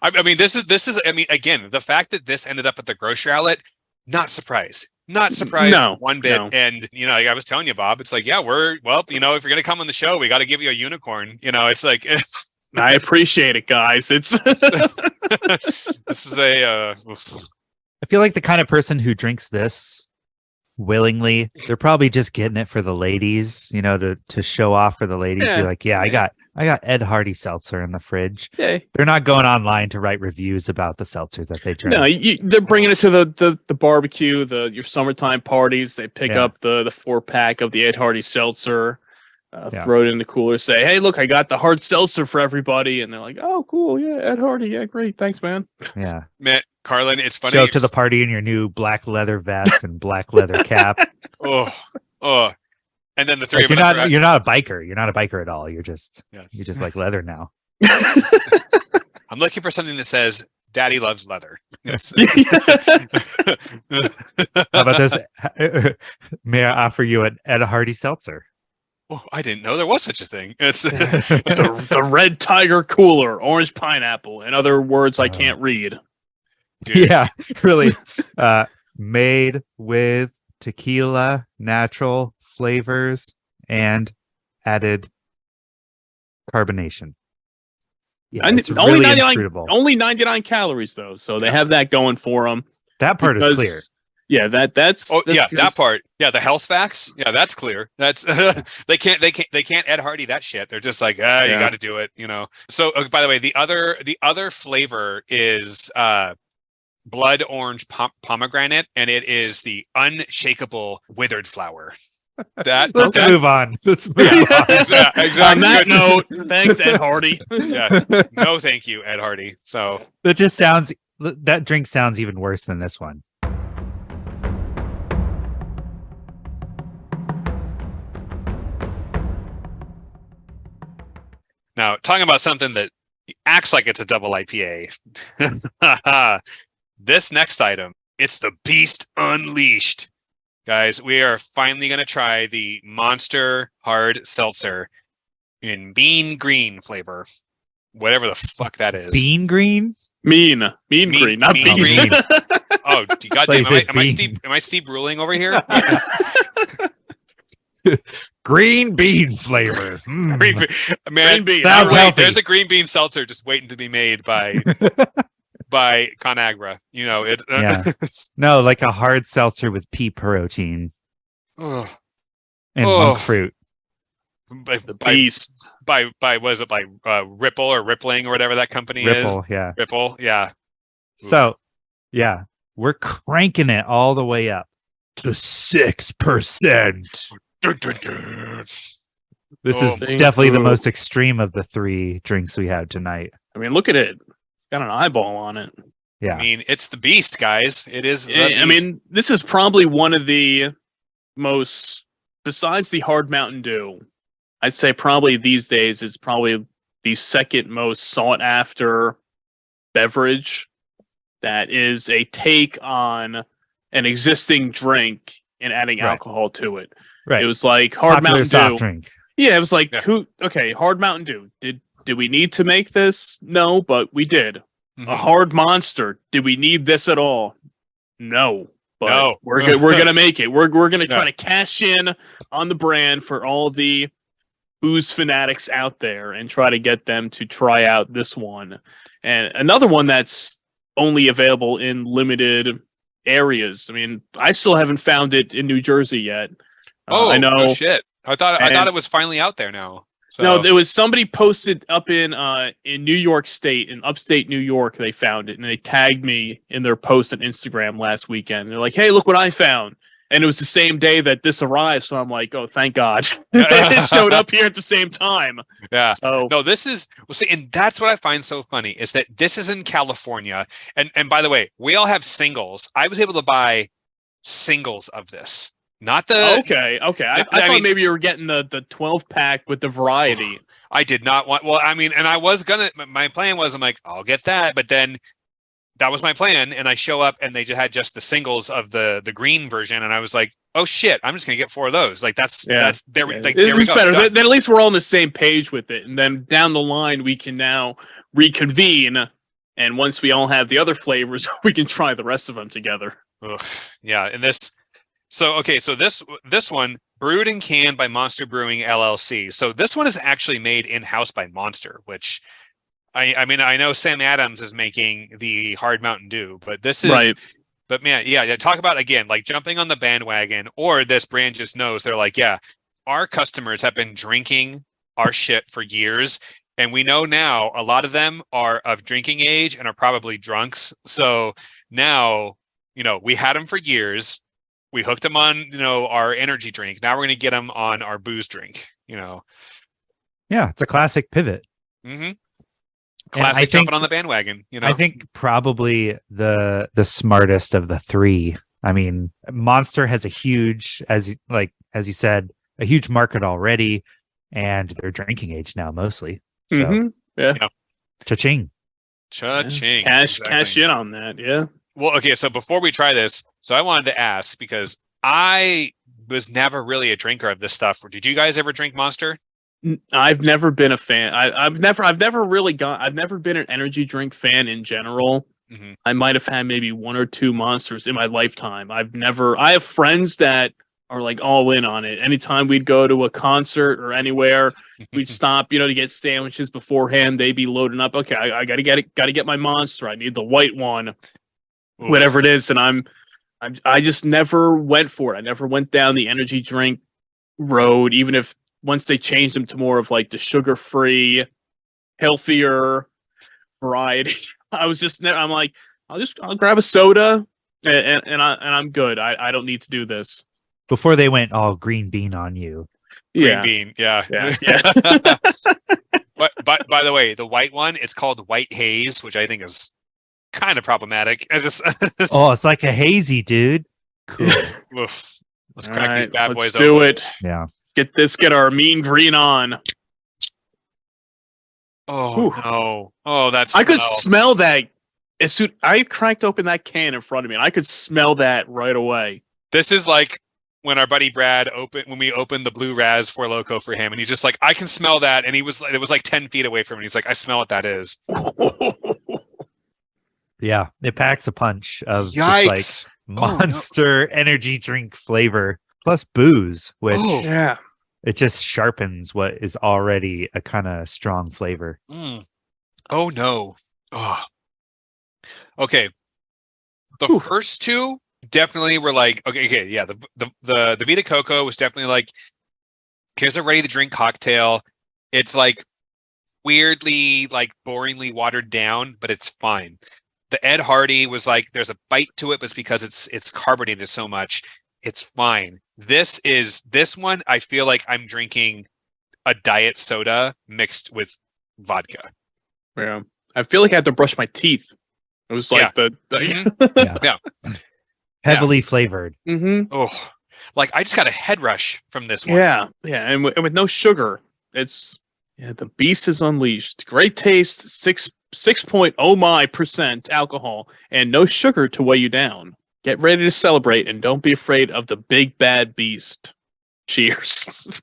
I mean, this is. I mean, again, the fact that this ended up at the grocery outlet, not surprised. Not surprised one bit. No. And like I was telling you, Bob, it's like, yeah, if you're gonna come on the show, we got to give you a unicorn. It's like. I appreciate it, guys. It's. This is a. I feel like the kind of person who drinks this willingly, they're probably just getting it for the ladies, to show off for the ladies. Be like, I got Ed Hardy seltzer in the fridge. Yeah. They're not going online to write reviews about the seltzer that they drink. No, they're bringing it to the barbecue, your summertime parties. They pick up the 4-pack of the Ed Hardy seltzer, throw it in the cooler, say, hey, look, I got the hard seltzer for everybody. And they're like, oh, cool. Yeah, Ed Hardy. Yeah, great. Thanks, man. Yeah. Man, Carlin, it's funny. Show up to the party in your new black leather vest and black leather cap. Oh. And then the three of us are you're not a biker. You're not a biker at all. You're just like leather now. I'm looking for something that says Daddy loves leather. Yes. How about this? May I offer you an Ed Hardy seltzer? Oh, I didn't know there was such a thing. It's the Red Tiger Cooler, orange pineapple, and other words I can't read. Dude. Yeah, really. Made with tequila, natural flavors, and added carbonation. Yeah, it's only really 99, inscrutable. Only 99 calories though, so they have that going for them. That part is clear. Yeah, that's that part. Yeah, the health facts. Yeah, that's clear. That's they can't Ed Hardy that shit. They're just like, you got to do it. So, by the way, the other flavor is blood orange pomegranate, and it is the unshakable withered flower. Let's move on. Exactly. On that note, thanks, Ed Hardy. Yeah, no, thank you, Ed Hardy. So that drink sounds even worse than this one. Now, talking about something that acts like it's a double IPA. This next item, it's the Beast Unleashed. Guys, we are finally going to try the Monster Hard Seltzer in Mean Green flavor. Whatever the fuck that is. Bean green? Mean green, not mean bean green. Oh, goddamn! Am I Steve Ruling over here? Green bean flavor. Man, green bean. There's a green bean seltzer just waiting to be made by ConAgra. No, like a hard seltzer with pea protein and monk fruit. The Beast. By was it by Ripple or Rippling or whatever that company is? Ripple, yeah. So, yeah, we're cranking it all the way up to 6%. Dun, dun, dun. This is definitely the most extreme of the 3 drinks we had tonight. I mean, look at it. It's got an eyeball on it. Yeah. I mean, it's the Beast, guys. It is. I mean, this is probably one of the most, besides the hard Mountain Dew, I'd say probably these days it's probably the second most sought after beverage that is a take on an existing drink and adding alcohol to it. Right. It was like hard Popular Mountain soft Dew. Drink. Yeah, it was like hard Mountain Dew. Did we need to make this? No, but we did. Mhm. A hard monster. Did we need this at all? No. But No. we're gonna make it. We're gonna try Yeah. to cash in on the brand for all the booze fanatics out there and try to get them to try out this one. And another one that's only available in limited areas. I mean, I still haven't found it in New Jersey yet. I know. No shit. I thought it was finally out there now. So. No, there was somebody posted up in New York State, in upstate New York. They found it and they tagged me in their post on Instagram last weekend. They're like, "Hey, look what I found!" And it was the same day that this arrived. So I'm like, "Oh, thank God!" It showed up here at the same time. Yeah. So No, this is and that's what I find so funny is that this is in California. And by the way, we all have singles. I was able to buy singles of this. Not the okay. I I thought mean- maybe you were getting the 12-pack with the variety. I did not want. Well, I mean, and I was gonna. My plan was, I'm like, I'll get that, but then that was my plan, and I show up, and they just had the singles of the green version, and I was like, oh shit, I'm just gonna get 4 of those. Like that's there. Yeah. Like, This there we is go. better. Done. Then at least we're all on the same page with it, and then down the line we can now reconvene. And once we all have the other flavors, we can try the rest of them together. Ugh, yeah, and this. So okay, so this one brewed and canned by Monster Brewing LLC. So this one is actually made in house by Monster, which I mean I know Sam Adams is making the Hard Mountain Dew, but this is Right. But man, yeah, talk about again like jumping on the bandwagon, or this brand just knows they're like, yeah, our customers have been drinking our shit for years, and we know now a lot of them are of drinking age and are probably drunks. So now, we had them for years. We hooked them on, our energy drink. Now we're going to get them on our booze drink, Yeah, it's a classic pivot. Mm-hmm. I Classic think- jumping on the bandwagon, I think probably the smartest of the three. I mean, Monster has a huge, as you said, a huge market already, and they're drinking age now mostly. So, Mhm. Yeah. cha-ching. Cha-ching. Cash Exactly. in on that. Yeah. Well, okay, so before we try this, so I wanted to ask, because I was never really a drinker of this stuff. Did you guys ever drink Monster? I've never been a fan. I've never been an energy drink fan in general. Mhm. I might have had maybe 1 or 2 Monsters in my lifetime. I have friends that are like all in on it. Anytime we'd go to a concert or anywhere, we'd stop, to get sandwiches beforehand. They'd be loading up. Okay, I gotta get my Monster. I need the white one, whatever it is. And I just never went for it. I never went down the energy drink road, even if once they changed them to more of like the sugar-free, healthier variety. I was just I'm like, I'll grab a soda and I'm good. I don't need to do this. Before they went all green bean on you. Green bean, yeah. Yeah. But by the way, the white one, it's called White Haze, which I think is kind of problematic. Oh, it's like a hazy, dude. Cool. Oof. Let's All crack these right, bad let's boys do open. it. Yeah. Get our mean green on. Oh Whew. no! Oh, that's I could smell that as soon I cracked open that can in front of me, and I could smell that right away. This is like when our buddy Brad when we opened the Blue Raz for Loco for him, and he's just like, I can smell that, and it was like 10 feet away from him. He's like, I smell what that is. Yeah. It packs a punch of Yikes! just like Monster energy drink flavor plus booze, which Yeah. it just sharpens what is already a kind of strong flavor. Mm. Oh no! Oh. Okay, the Whew. first two definitely were like, okay, yeah. The Vita Coco was definitely like, here's a ready to drink cocktail. It's like weirdly, like boringly watered down, but it's fine. The Ed Hardy was like, there's a bite to it, but it's because it's carbonated so much. It's fine. This one, I feel like I'm drinking a diet soda mixed with vodka. Yeah. I feel like I had to brush my teeth. It was like Mhm. Yeah. Heavily flavored. Mhm. Oh, like I just got a head rush from this one. Yeah. Yeah. And with no sugar. It's the beast is unleashed. Great taste, 6.0% alcohol, and no sugar to weigh you down. Get ready to celebrate and don't be afraid of the big bad beast. Cheers.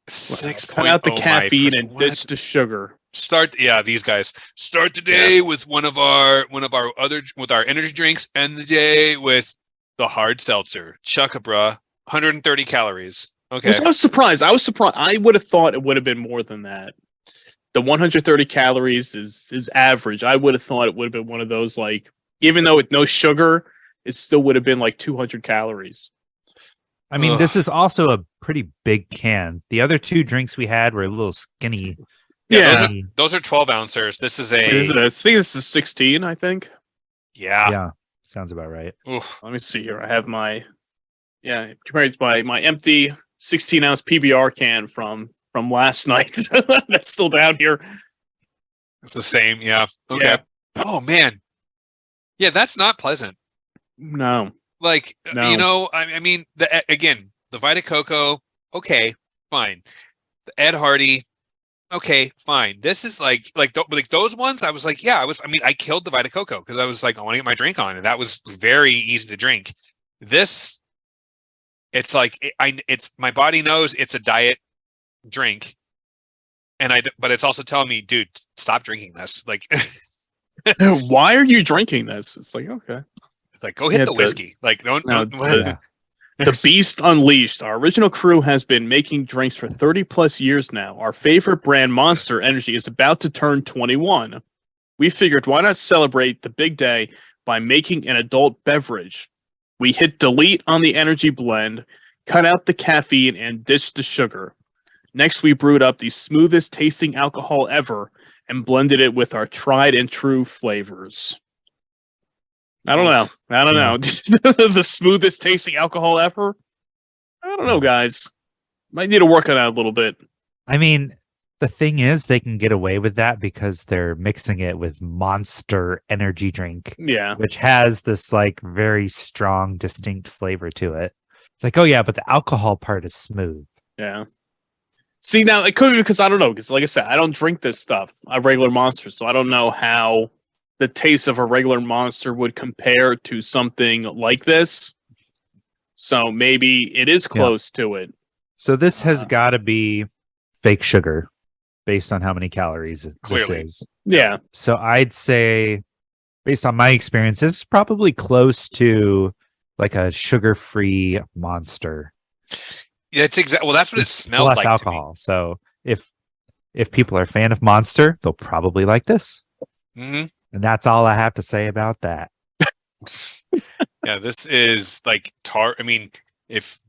6. Cut out the caffeine and ditch the sugar. These guys start the day with one of our energy drinks, end the day with the hard seltzer. Chucka, bruh. 130 calories. Okay. I was surprised. I would have thought it would have been more than that. The 130 calories is average. I would have thought it would have been one of those, like, even though with no sugar, it still would have been like 200 calories. I mean, this is also a pretty big can. The other two drinks we had were a little skinny. Yeah, those are 12 ouncers. This is I think this is 16, I think. Yeah, sounds about right. Oof. Let me see here. I have my empty 16-ounce PBR can from last night. That's still down here. It's the same, yeah. Okay. Yeah. Oh man. Yeah, that's not pleasant. No. Like, no. I mean, the Vita Coco, okay, fine. The Ed Hardy, okay, fine. This is like those ones. I was like, I killed the Vita Coco because I was like, I want to get my drink on, and that was very easy to drink. This, it's like it's my body knows it's a diet drink, but it's also telling me, dude, stop drinking this. Like, why are you drinking this? It's like, okay. It's like, go hit the whiskey. Like, don't. The Beast Unleashed. Our original crew has been making drinks for 30 plus years now. Our favorite brand, Monster Energy, is about to turn 21. We figured, why not celebrate the big day by making an adult beverage? We hit delete on the energy blend, cut out the caffeine, and ditched the sugar. Next, we brewed up the smoothest tasting alcohol ever and blended it with our tried and true flavors. I don't know. The smoothest tasting alcohol ever? I don't know, guys. Might need to work on that a little bit. I mean, the thing is, they can get away with that because they're mixing it with Monster Energy drink. Yeah. Which has this, like, very strong, distinct flavor to it. It's like, oh, yeah, but the alcohol part is smooth. Yeah. See, now, it could be because I don't know. Because, like I said, I don't drink this stuff. I regular Monster, so I don't know how the taste of a regular Monster would compare to something like this. So maybe it is close to it. So this has got to be fake sugar based on how many calories this is. Yeah. So I'd say, based on my experiences, probably close to like a sugar-free Monster. Yeah, it's well, that's what it smelled like. Less alcohol. So if people are a fan of Monster, they'll probably like this. Mm-hmm. And that's all I have to say about that. Yeah, this is like I mean, if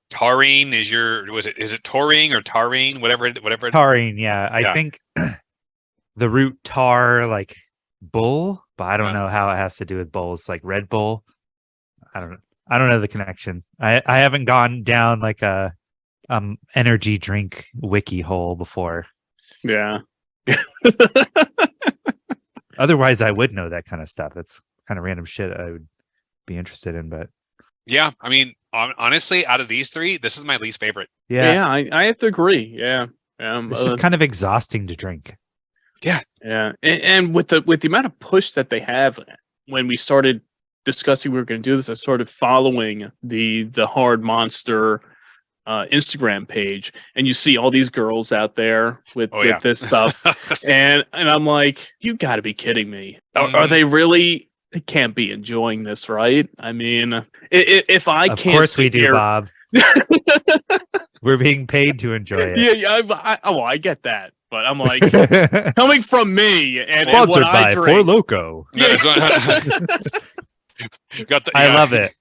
taurine is is it taurine or taurine, whatever. Taurine, yeah. I think the root tar, like bull, but I don't know how it has to do with bulls, like Red Bull. I don't know the connection. I haven't gone down like a energy drink wiki hole before. Yeah. Otherwise, I would know that kind of stuff. It's kind of random shit I would be interested in, but yeah, I mean, honestly, out of these three, this is my least favorite. Yeah, I have to agree. Yeah, it's just kind of exhausting to drink. Yeah, and with the amount of push that they have, when we started discussing we were going to do this, I started following the Hard Monster Instagram page, and you see all these girls out there with this stuff, and I'm like, you got to be kidding me. Are they really? They can't be enjoying this, right? I mean, if I of can't, of course we do, Bob. We're being paid to enjoy it. Yeah. I get that, but I'm like, coming from me and sponsored what I by drink, Four Loko. I love it.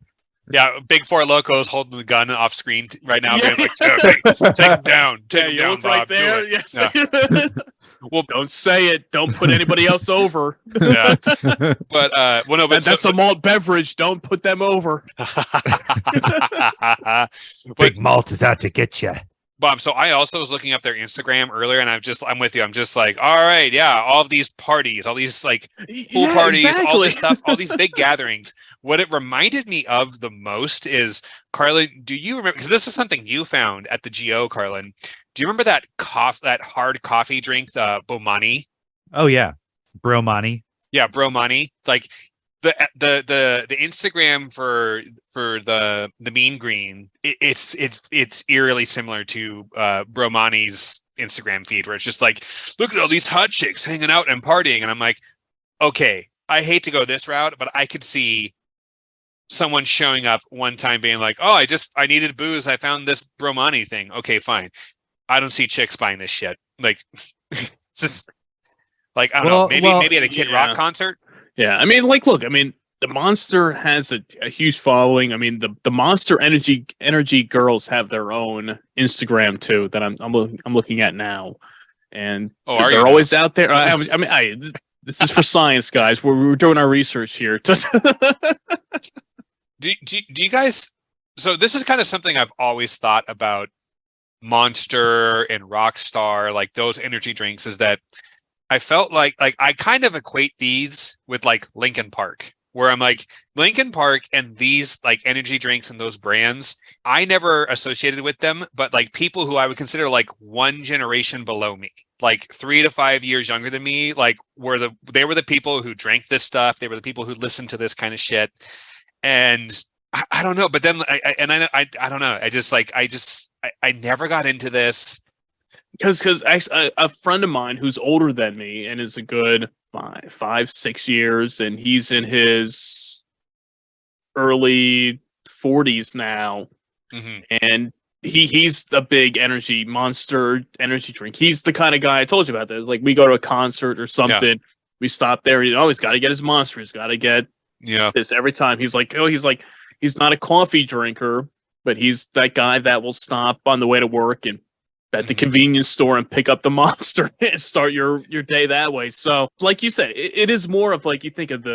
Yeah, Big Four Locos holding the gun off screen right now. Being like, take him down. Take him down, look Bob. right there. Yes. Yeah. Well, don't say it. Don't put anybody else over. Yeah. But that's a malt beverage. Don't put them over. Big Malt is out to get you. Bob, so I also was looking up their Instagram earlier, and I'm with you. I'm just like, all right, yeah, all of these parties, all these like pool parties, all this stuff, all these big gatherings. What it reminded me of the most is, Carlin, do you remember? Because this is something you found at the GO, Carlin. Do you remember that hard coffee drink, the Bomani? Oh yeah, Bromani. Yeah, Bromani. Like the Instagram for the Mean Green, it's eerily similar to Bromani's Instagram feed, where it's just like, look at all these hot chicks hanging out and partying, and I'm like, okay, I hate to go this route, but I could see someone showing up one time being like, oh, I needed booze, I found this Bromani thing. Okay, fine. I don't see chicks buying this shit. Like, it's just like, I don't know, maybe at a Kid Rock concert. Yeah, I mean, like, look, I mean, the Monster has a huge following. I mean, the Monster Energy girls have their own Instagram too that I'm looking at now, and they're always out there. This is for science, guys. We're doing our research here. Do you guys? So this is kind of something I've always thought about Monster and Rockstar, like those energy drinks, is that I felt like I kind of equate these with like Linkin Park, where I'm like, Linkin Park and these like energy drinks and those brands, I never associated with them, but like people who I would consider like one generation below me, like 3 to 5 years younger than me, like they were the people who drank this stuff. They were the people who listened to this kind of shit. And I don't know, but then I don't know. I never got into this. Because a friend of mine who's older than me and is a good 5-6 years, and he's in his early 40s now, and he's a big Monster energy drink. He's the kind of guy I told you about this. Like, we go to a concert or something, we stop there. He's got to get his Monster. He's got to get this every time. He's not a coffee drinker, but he's that guy that will stop on the way to work and at the convenience store and pick up the Monster and start your day that way. So, like you said, it is more of like, you think of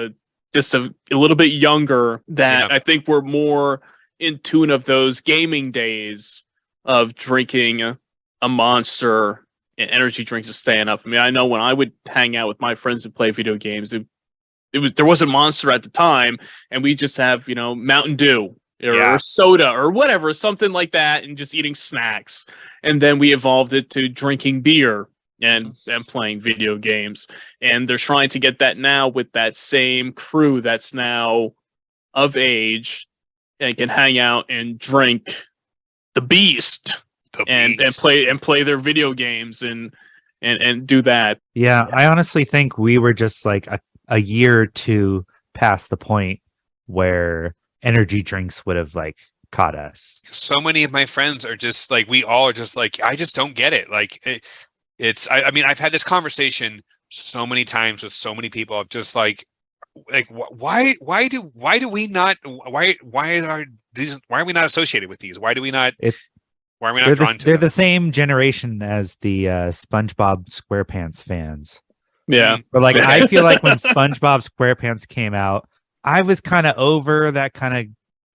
just a little bit younger that I think we're more in tune of those gaming days of drinking a Monster and energy drinks and staying up. I mean, I know when I would hang out with my friends and play video games, there wasn't Monster at the time, and we just have, Mountain Dew or soda or whatever, something like that, and just eating snacks. And then we evolved it to drinking beer and playing video games. And they're trying to get that now with that same crew that's now of age and can hang out and drink the Beast and play their video games and do that. Yeah, I honestly think we were just like a year or two past the point where energy drinks would have like caught us. So many of my friends are just like, we all are just like, I just don't get it. Like I mean, I've had this conversation so many times with so many people of just like why are we not associated with these? Why are we not drawn to they're them? the same generation as the SpongeBob SquarePants fans. Yeah. But like, I feel like when SpongeBob SquarePants came out, I was kind of over that kind of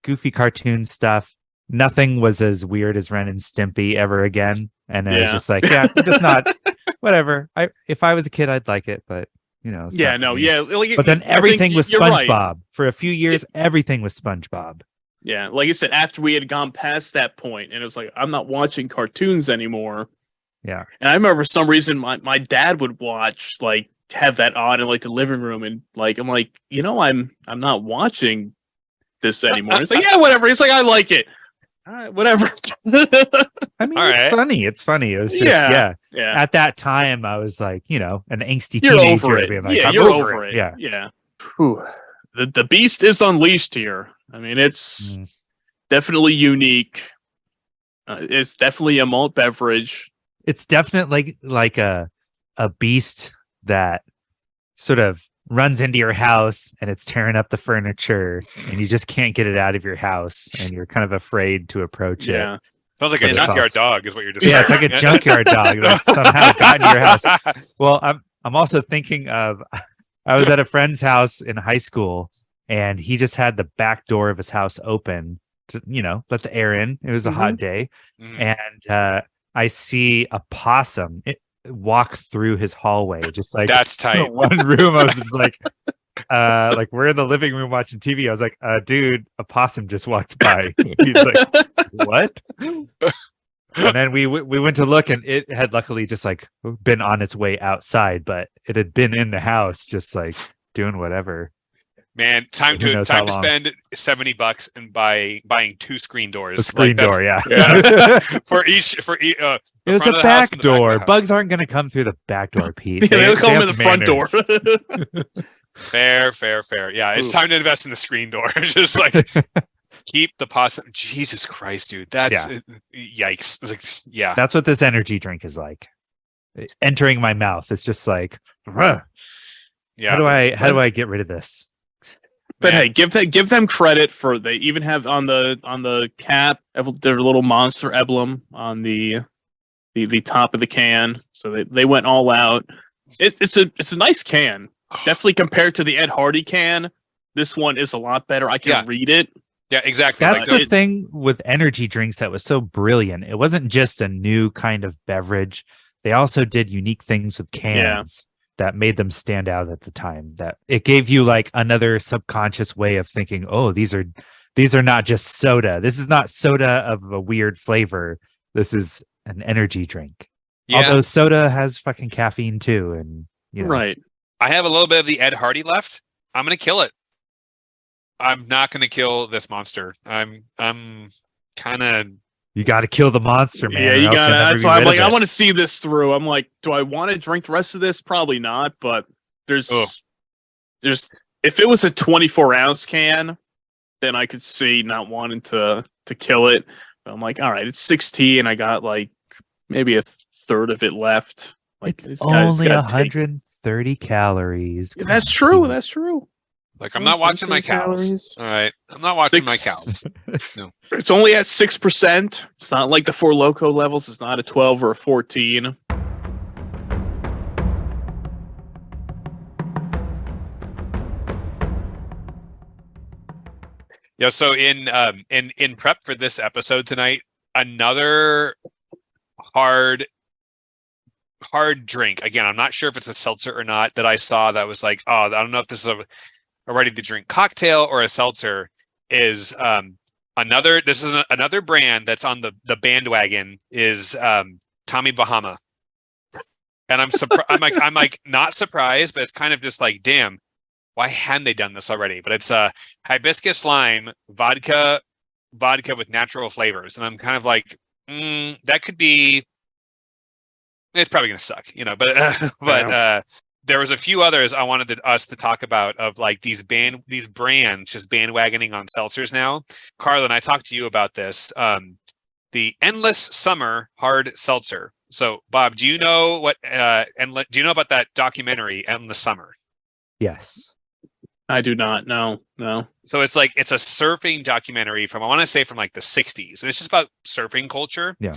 goofy cartoon stuff. Nothing was as weird as Ren and Stimpy ever again. And I was just like, I'm just not, whatever. If I was a kid, I'd like it, but it's not for me. Like, but then everything was SpongeBob. Right. For a few years, everything was SpongeBob. Yeah, like I said, after we had gone past that point, and it was like, I'm not watching cartoons anymore. Yeah. And I remember for some reason my dad would watch, like, have that on in like the living room, and like I'm like, I'm not watching this anymore. He's like, yeah, whatever. He's like, I like it. All right, whatever. I mean, it's funny. It's funny. It was just, yeah. At that time, I was like, an angsty teenager. You're over it. Being like, you're over it. Yeah. Yeah. Whew. The Beast is unleashed here. I mean, it's definitely unique. It's definitely a malt beverage. It's definitely like a beast that sort of runs into your house and it's tearing up the furniture and you just can't get it out of your house and you're kind of afraid to approach it. Sounds like a junkyard dog is what you're describing. Yeah, it's like a junkyard dog that somehow got into your house. Well, I'm also thinking of, I was at a friend's house in high school and he just had the back door of his house open to, let the air in. It was a hot day. And I see a possum walk through his hallway, just like that's tight. One room. I was just like we're in the living room watching TV. I was like, dude, a possum just walked by. He's like, what? And then we went to look, and it had luckily just like been on its way outside, but it had been in the house, just like doing whatever. Man, time Who to knows how long. spend $70 and buying 2 screen doors. A screen Like, door, yeah. for each the It's front a of the house back and the door. of the house. Bugs aren't going to come through the back door, Pete. They'll come in have the front door. manners. Fair. Yeah, it's Ooh. time to invest in the screen door. Just like keep the possible. Jesus Christ, dude, that's yikes. Like, yeah, That's what this energy drink is like. Entering my mouth, it's just like, "Ugh, yeah. how do I get rid of this? But Man. hey, give them credit for they even have on the cap their little monster emblem on the top of the can. So they went all out. It's a nice can. Definitely compared to the Ed Hardy can, this one is a lot better. I can read it. Yeah, exactly. That's Like, the thing with energy drinks that was so brilliant. It wasn't just a new kind of beverage. They also did unique things with cans that made them stand out at the time. That it gave you like another subconscious way of thinking, oh, these are not just soda. This is not soda of a weird flavor. This is an energy drink. yeah. Although soda has fucking caffeine too. And you know, Right. I have a little bit of the Ed Hardy left. I'm gonna kill it. I'm not gonna kill this monster. I'm kind of. you got to kill the monster, man. Yeah, or you else got you'll to. never That's be why I'm rid of like, I it. want to see this through. I'm like, do I want to drink the rest of this? Probably not. But there's if it was a 24-ounce can, then I could see not wanting to kill it. But I'm like, all right, it's 16. I got like maybe a third of it left. Like It's only 130 calories. That's true. That's true. Like, I'm not watching my cows. Calories. All right, I'm not watching my Six- cows. It's only at 6%. It's not like the Four Loko levels. It's not a 12 or a 14. Yeah. So in prep for this episode tonight, another hard drink. Again, I'm not sure if it's a seltzer or not that I saw that was like, oh, I don't know if this is a ready to drink cocktail or a seltzer. Is another brand that's on the bandwagon is Tommy Bahama. And I'm I'm like not surprised, but it's kind of just like, damn, why hadn't they done this already? But it's hibiscus lime vodka with natural flavors, and I'm kind of like, that could be. It's probably gonna suck, you know. But there was a few others I wanted us to talk about of like these brands just bandwagoning on seltzers now. Carlin, I talked to you about this. The Endless Summer Hard Seltzer. So, Bob, do you know what? Do you know about that documentary, Endless Summer? Yes. I do not. No. So it's a surfing documentary from, I want to say, from like the 60s, and it's just about surfing culture. Yeah.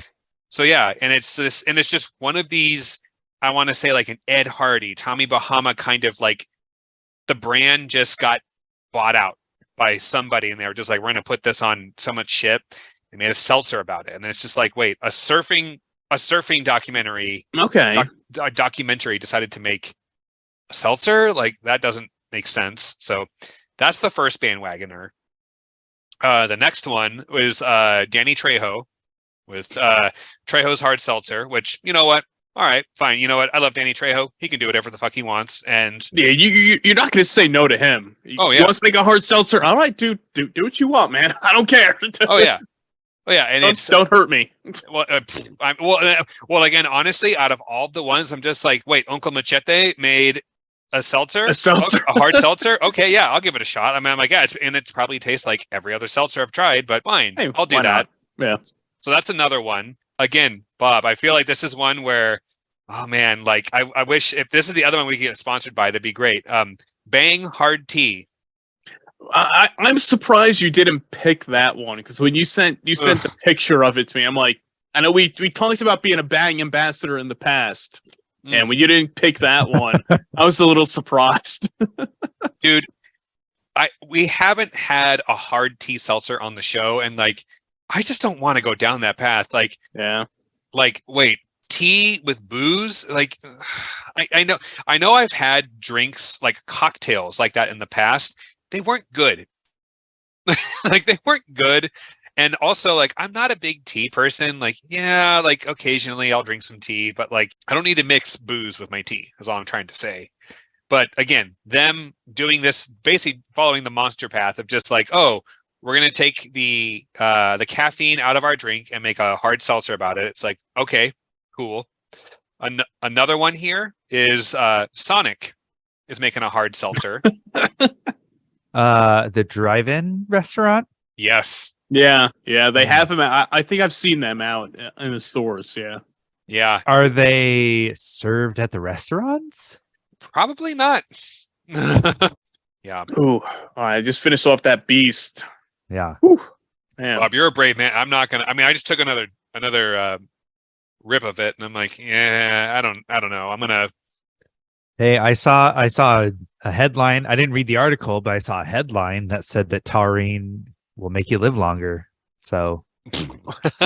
So yeah, and it's just one of these, I want to say, like an Ed Hardy, Tommy Bahama kind of like, the brand just got bought out by somebody, and they were just like, we're going to put this on so much shit. They made a seltzer about it, and it's just like, wait, a surfing documentary. Okay. A documentary decided to make a seltzer? Like, that doesn't make sense. So that's the first bandwagoner. The next one was Danny Trejo with Trejo's Hard Seltzer, which, you know what? All right, fine. You know what? I love Danny Trejo. He can do whatever the fuck he wants. And Yeah, you're not going to say no to him. Oh, yeah. You want to make a hard seltzer? All right, dude. Do what you want, man. I don't care. oh yeah, and Don't hurt me. well, again, honestly, out of all the ones, I'm just like, wait, Uncle Machete made a seltzer, A seltzer. Okay, a hard seltzer. Okay, yeah, I'll give it a shot. I mean, I'm like, yeah, it probably tastes like every other seltzer I've tried, but fine, Hey, I'll do why that. not? Yeah. So that's another one. Again, Bob, I feel like this is one where, oh man, like I wish if this is the other one we could get sponsored by, that'd be great. Bang Hard Tea. I'm surprised you didn't pick that one, because when you sent the picture of it to me, I'm like, I know we talked about being a Bang ambassador in the past, and when you didn't pick that one, I was a little surprised. Dude, we haven't had a hard tea seltzer on the show, and like, I just don't want to go down that path. Like, Yeah. like, wait, tea with booze? Like, I know I've had drinks like cocktails like that in the past. They weren't good. Like, they weren't good. And also, like, I'm not a big tea person. Like, yeah, like occasionally I'll drink some tea, but like, I don't need to mix booze with my tea, is all I'm trying to say. But again, them doing this, basically following the monster path of just like, oh, we're gonna take the caffeine out of our drink and make a hard seltzer about it. It's like, okay, cool. Another one here is Sonic is making a hard seltzer. The drive-in restaurant. Yes. Yeah, they have them. I think I've seen them out in the stores. Yeah. Are they served at the restaurants? Probably not. Yeah. Ooh, all right. I just finished off that beast. Yeah. Whew, man. Bob, you're a brave man. I'm not gonna. I mean, I just took another rip of it, and I'm like, yeah, I don't know. I'm gonna. Hey, I saw a headline. I didn't read the article, but I saw a headline that said that taurine will make you live longer. So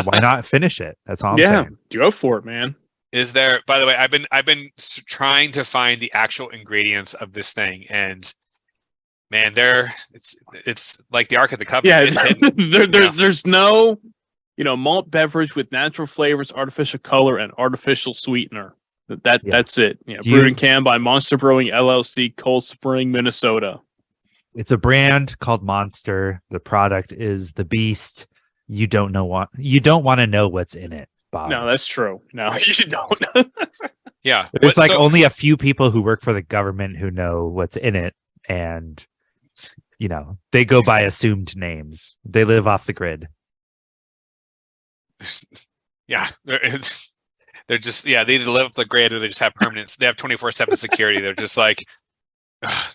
why not finish it? That's all I'm saying. Go for it, man. Is there? By the way, I've been trying to find the actual ingredients of this thing, and man, it's like the Ark of the Covenant. Yeah, It's hidden. there's no, malt beverage with natural flavors, artificial color, and artificial sweetener. That's it. Yeah, brewed and canned by Monster Brewing LLC, Cold Spring, Minnesota. It's a brand called Monster. The product is the Beast. You don't want to know what's in it, Bob. No, that's true. No, you don't. Yeah, There's only a few people who work for the government who know what's in it, and they go by assumed names. They live off the grid. Yeah, they're just they either live off the grid or they just have permanence. They have 24/7 security. They're just like,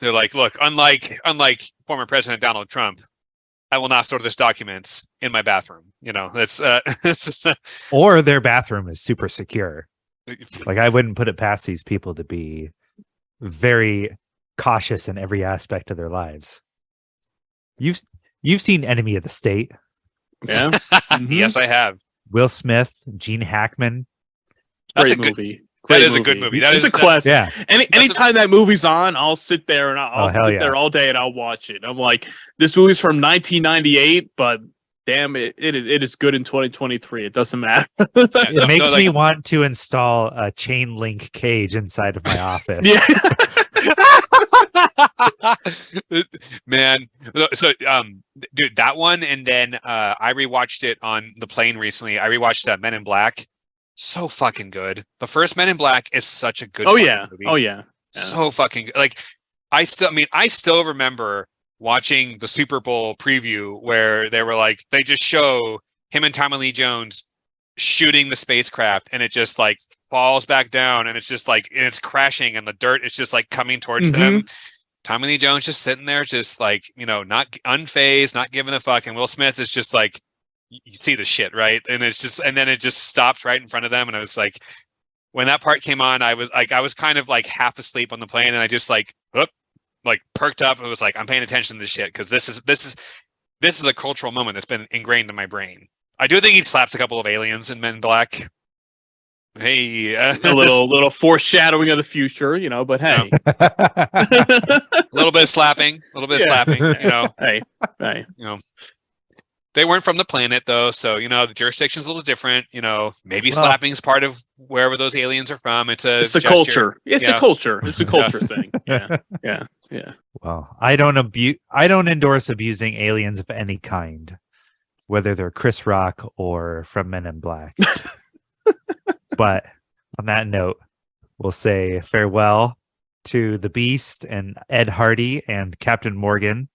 they're like, look, unlike former President Donald Trump, I will not store this documents in my bathroom. That's Or their bathroom is super secure. Like, I wouldn't put it past these people to be very cautious in every aspect of their lives. You've seen Enemy of the State. Yeah. Mm-hmm. Yes, I have. Will Smith, Gene Hackman. That's Great a movie. That is a good movie. That is is a classic. Yeah. Anytime that movie's on, I'll sit there and I'll sit there all day and I'll watch it. I'm like, this movie's from 1998, but damn, it is good in 2023. It doesn't matter. It makes me want to install a chain link cage inside of my office. Yeah. Man, so dude, that one, and then I rewatched it on the plane recently. I rewatched that Men in Black. So fucking good. The first Men in Black is such a good movie. Oh yeah. So fucking good. Like, I still remember watching the Super Bowl preview where they were like, they just show him and Tommy Lee Jones shooting the spacecraft, and it just like falls back down, and it's just like, and it's crashing, and the dirt is just like coming towards them. Tommy Lee Jones just sitting there, just like, not unfazed, not giving a fuck, and Will Smith is just like, you see the shit, right? And it's just, and then it just stops right in front of them, and I was like, when that part came on, I was kind of like half asleep on the plane, and I just like perked up and was like, I'm paying attention to this shit, because this is a cultural moment that's been ingrained in my brain. I do think he slaps a couple of aliens in Men in Black. Hey, a little foreshadowing of the future, but hey, a little bit of slapping, Hey, they weren't from the planet though, so the jurisdiction's a little different. Maybe slapping is part of wherever those aliens are from. It's a culture. It's a culture. It's a culture thing. Yeah. Well, I don't endorse abusing aliens of any kind, whether they're Chris Rock or from Men in Black. But on that note, we'll say farewell to the Beast and Ed Hardy and Captain Morgan.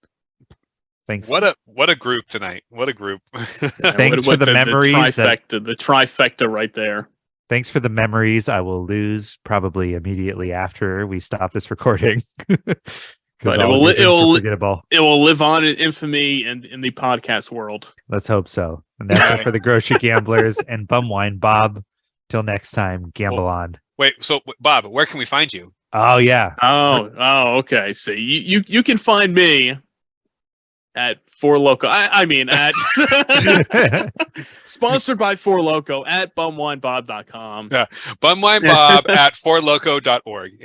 Thanks. What a group tonight. What a group. Thanks for the memories. The trifecta right there. Thanks for the memories I will lose probably immediately after we stop this recording. But it will live on in infamy and in the podcast world. Let's hope so. And that's it for the Grocery Gamblers and Bumwine. Bob, till next time, gamble on. Wait, so Bob, where can we find you? Oh yeah. Oh, okay. So you can find me at Four Loko. At sponsored by Four Loko at bumwinebob.com. Yeah, bumwinebob at fourloco.org.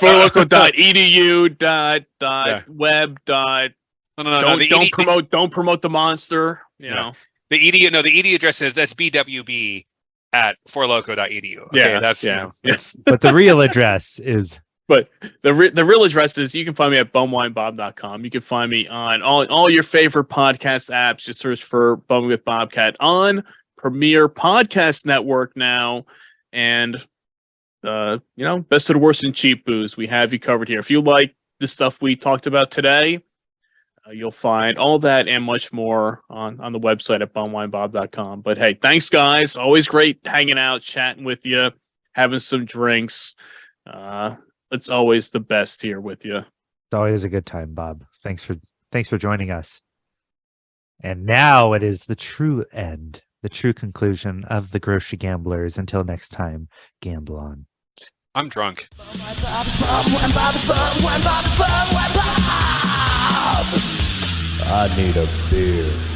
fourloco.edu. Web. Don't promote the monster. The edu. No, the edu address is that's bwb at fourloco.edu. Okay, that's yes. But the real address is But the real address is you can find me at bumwinebob.com. You can find me on all your favorite podcast apps. Just search for Bumming with Bobcat on Premier Podcast Network now. And, best of the worst and cheap booze. We have you covered here. If you like the stuff we talked about today, you'll find all that and much more on the website at bumwinebob.com. But hey, thanks, guys. Always great hanging out, chatting with you, having some drinks. It's always the best here with you. It's always a good time, Bob. Thanks for joining us. And now it is the true end, the true conclusion of the Grocery Gamblers. Until next time, gamble on. I'm drunk. I need a beer.